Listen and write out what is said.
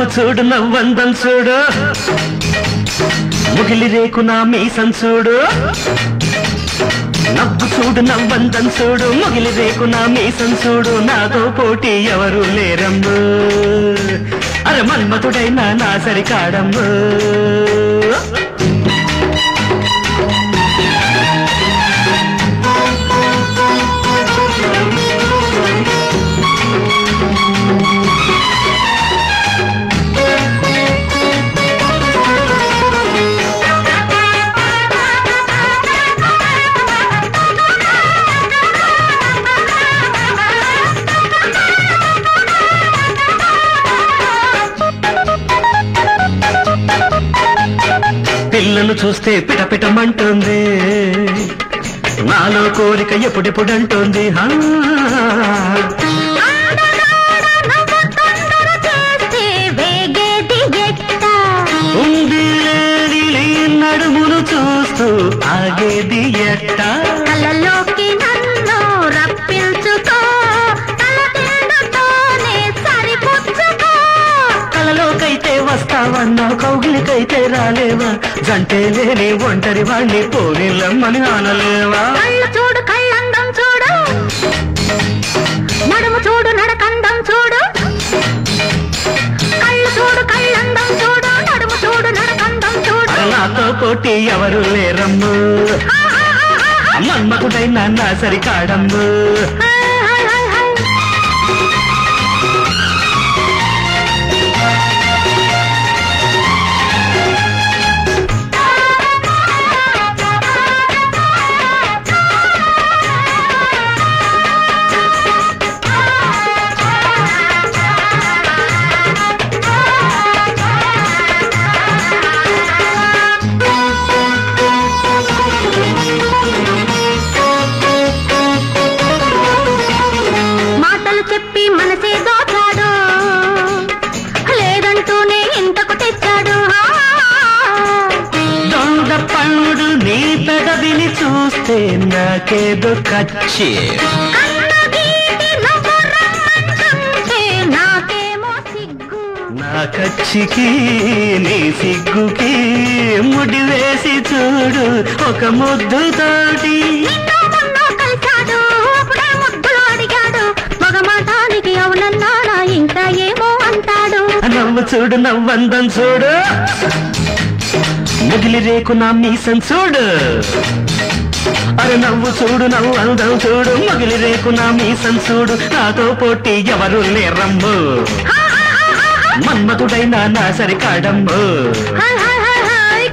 నవ్వు చూడు నవ్వందం చూడు ముగిలి రేకు నా మీసం చూడు నవ్వు చూడు నవ్వందం చూడు ముగిలి రేకు నా మీసం చూడు నాతో పోటీ ఎవరు లేరమ్ము అరే మన్మతుడైనా నా సరికాడమ్ము పిల్లను చూస్తే పిటపిటమంటుంది నాలో కోరిక ఎప్పుడెప్పుడంటుంది ఉంది లేని నడుమును చూస్తూ ఆగేది ఎట్ట కళ్ళలోకి నన్ను రప్పించుకో కలలోకైతే వస్తావన్నా కౌగిలికైతే రాలేవా జంటే లేని ఒంటరి వాణ్ణి పోనిల్లమ్మని ఆనలేవా కళ్ళు చూడు కళ్ళందం చూడు నడుము చూడు నడకందం చూడు కళ్ళు చూడు కళ్ళందం చూడు నడుము చూడు నడకందం చూడు నాతో పోటీ ఎవరు లేరమ్ము మన్మకుడైనా నా సరికాడమ్ము చెప్పి మనసే దోచాడు లేదంటూనే ఇంతకు తెచ్చాడు దొంగ పండు నీ పెదవిని చూస్తే నాకేదో కచ్చి నాకేమో సిగ్గు నా కచ్చికి నీ సిగ్గుకి ముడి వేసి చూడు ఒక ముద్దుతోటి కలిశాడు అప్పుడే ముద్దులు అడిగాడు మగమాటానికి అవునన్నాడా ఇంకా ఏమో అంటాడు నవ్వు చూడు నవ్వందం చూడు ముగిలి రేకు నా మీసం చూడు అరే నవ్వు చూడు నవ్వు అందం చూడు ముగిలి రేకు నా మీసం చూడు నాతో పోటీ ఎవరు లేరమ్ము మన్మతుడైనా నా సరికాడమ్ము హాయ్ హాయ్ హాయ్ హాయ్